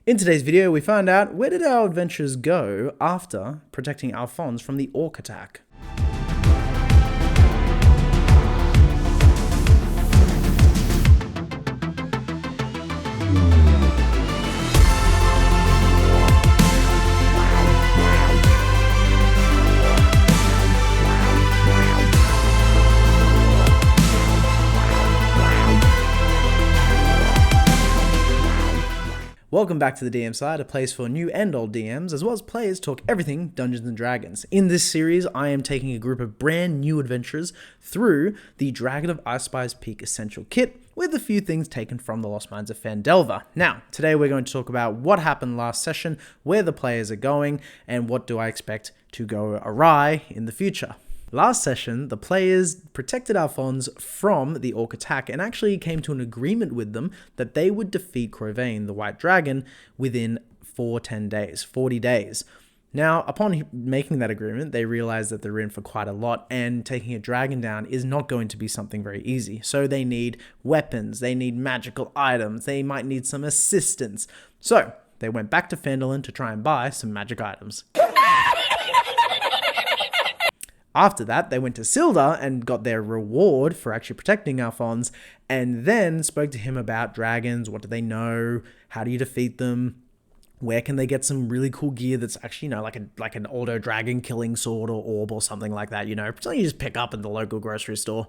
In today's video, we find out where did our adventurers go after protecting Alphonse from the orc attack. Welcome back to the DMSide, a place for new and old DMs, as well as players talk everything Dungeons & Dragons. In this series, I am taking a group of brand new adventurers through the Dragon of Icespire's Peak Essential Kit, with a few things taken from the Lost Mines of Phandelver. Now, today we're going to talk about what happened last session, where the players are going, and what do I expect to go awry in the future. Last session, the players protected Alphonse from the orc attack and actually came to an agreement with them that they would defeat Crowvain, the White Dragon, within 40 days. Now, upon making that agreement, they realized that they're in for quite a lot, and taking a dragon down is not going to be something very easy. So they need weapons, they need magical items, they might need some assistance. So they went back to Phandalin to try and buy some magic items. After that, they went to Sildar and got their reward for actually protecting Alphonse, and then spoke to him about dragons. What do they know? How do you defeat them? Where can they get some really cool gear that's actually, like an auto dragon killing sword or orb or something like that, something you just pick up in the local grocery store.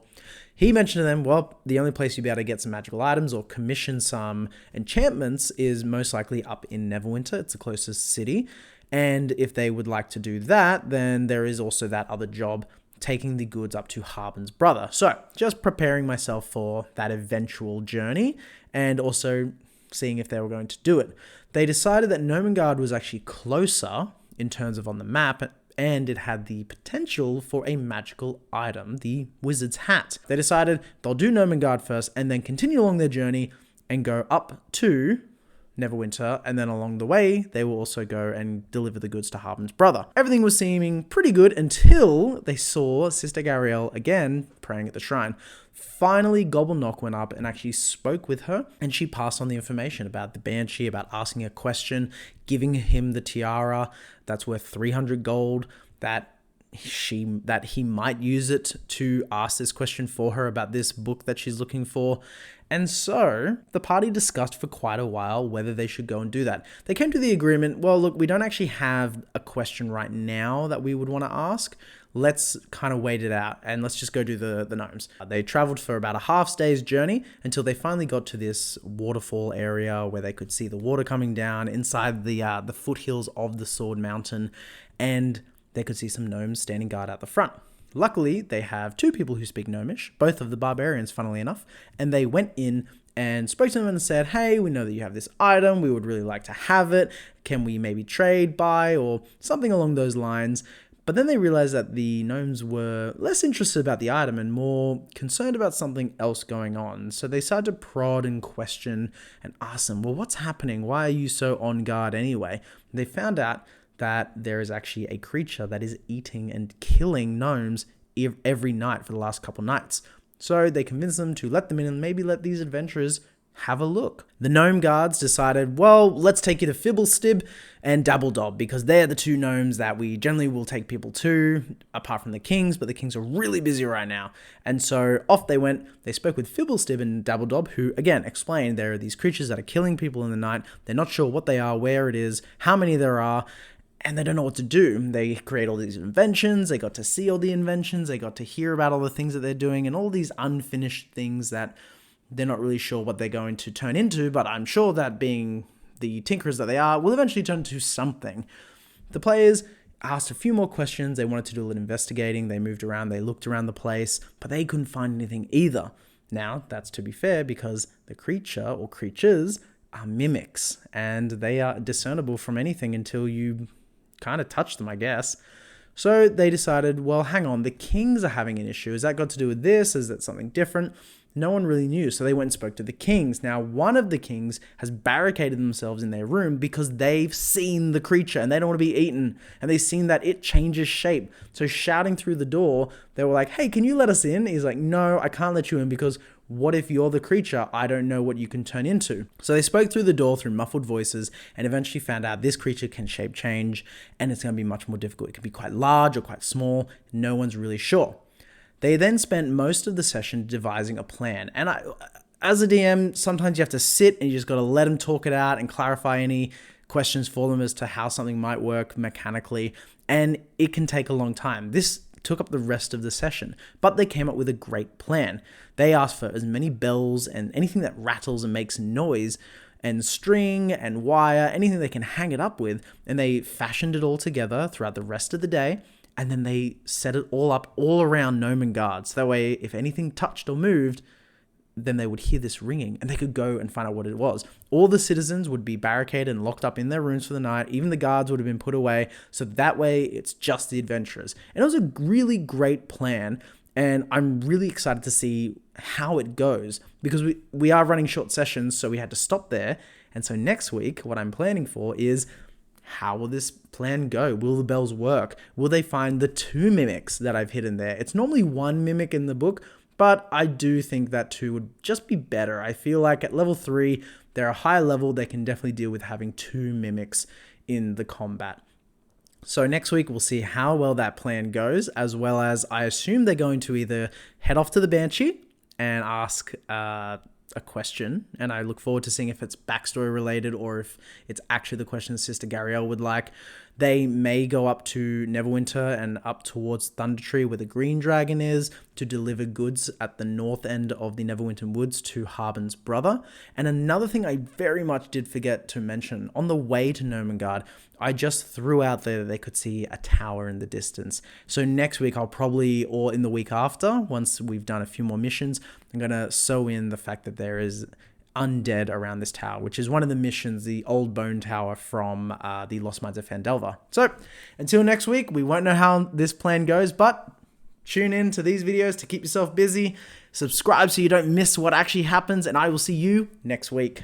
He mentioned to them, well, the only place you'll be able to get some magical items or commission some enchantments is most likely up in Neverwinter. It's the closest city. And if they would like to do that, then there is also that other job, taking the goods up to Harben's brother. So just preparing myself for that eventual journey and also seeing if they were going to do it. They decided that Gnomengarde was actually closer in terms of on the map, and it had the potential for a magical item, the wizard's hat. They decided they'll do Gnomengarde first and then continue along their journey and go up to Neverwinter, and then along the way, they will also go and deliver the goods to Harben's brother. Everything was seeming pretty good until they saw Sister Gariel again praying at the shrine. Finally, Gobbleknock went up and actually spoke with her, and she passed on the information about the Banshee, about asking a question, giving him the tiara that's worth 300 gold, that he might use it to ask this question for her about this book that she's looking for. And so the party discussed for quite a while whether they should go and do that. They came to the agreement, well, look, we don't actually have a question right now that we would want to ask. Let's kind of wait it out and let's just go do the gnomes. They traveled for about a half day's journey until they finally got to this waterfall area where they could see the water coming down inside the foothills of the Sword Mountain, and they could see some gnomes standing guard out the front. Luckily, they have two people who speak Gnomish, both of the barbarians, funnily enough, and they went in and spoke to them and said, hey, we know that you have this item, we would really like to have it, can we maybe trade, buy, or something along those lines. But then they realized that the gnomes were less interested about the item and more concerned about something else going on. So they started to prod and question and ask them, well, what's happening? Why are you so on guard anyway? And they found out that there is actually a creature that is eating and killing gnomes every night for the last couple nights. So they convinced them to let them in and maybe let these adventurers have a look. The gnome guards decided, well, let's take you to Fibblestib and Dabbledob, because they're the two gnomes that we generally will take people to, apart from the kings, but the kings are really busy right now. And so off they went. They spoke with Fibblestib and Dabbledob, who again explained there are these creatures that are killing people in the night. They're not sure what they are, where it is, how many there are, and they don't know what to do. They create all these inventions, they got to see all the inventions, they got to hear about all the things that they're doing, and all these unfinished things that they're not really sure what they're going to turn into, but I'm sure that being the tinkerers that they are, will eventually turn into something. The players asked a few more questions, they wanted to do a little investigating, they moved around, they looked around the place, but they couldn't find anything either. Now, that's to be fair, because the creature or creatures are mimics, and they are discernible from anything until you kind of touch them, I guess. So they decided, well, hang on, the kings are having an issue. Is that got to do with this? Is that something different? No one really knew, so they went and spoke to the kings. Now, one of the kings has barricaded themselves in their room because they've seen the creature and they don't want to be eaten, and they've seen that it changes shape. So shouting through the door, they were like, hey, can you let us in? He's like, no, I can't let you in because What if you're the creature? I don't know what you can turn into. So they spoke through the door through muffled voices and eventually found out this creature can shape change and it's going to be much more difficult. It can be quite large or quite small. No one's really sure. They then spent most of the session devising a plan. And as a DM, sometimes you have to sit and you just got to let them talk it out and clarify any questions for them as to how something might work mechanically. And it can take a long time. This took up the rest of the session, but they came up with a great plan. They asked for as many bells and anything that rattles and makes noise and string and wire, anything they can hang it up with, and they fashioned it all together throughout the rest of the day, and then they set it all up all around Gnomengarde, so that way if anything touched or moved, then they would hear this ringing and they could go and find out what it was. All the citizens would be barricaded and locked up in their rooms for the night. Even the guards would have been put away. So that way it's just the adventurers. And it was a really great plan. And I'm really excited to see how it goes because we are running short sessions. So we had to stop there. And so next week, what I'm planning for is how will this plan go? Will the bells work? Will they find the 2 mimics that I've hidden there? It's normally 1 mimic in the book, but I do think that 2 would just be better. I feel like at level 3, they're a higher level. They can definitely deal with having 2 mimics in the combat. So next week, we'll see how well that plan goes, as well as I assume they're going to either head off to the Banshee and ask a question. And I look forward to seeing if it's backstory related or if it's actually the question Sister Gariel would like. They may go up to Neverwinter and up towards Thundertree where the green dragon is to deliver goods at the north end of the Neverwinter woods to Harben's brother. And another thing I very much did forget to mention, on the way to Gnomengarde, I just threw out there that they could see a tower in the distance. So next week I'll probably, or in the week after, once we've done a few more missions, I'm going to sew in the fact that there is undead around this tower, which is one of the missions, the old bone tower from the Lost Mines of Fandelver. So until next week, we won't know how this plan goes, but tune in to these videos to keep yourself busy. Subscribe so you don't miss what actually happens, and I will see you next week.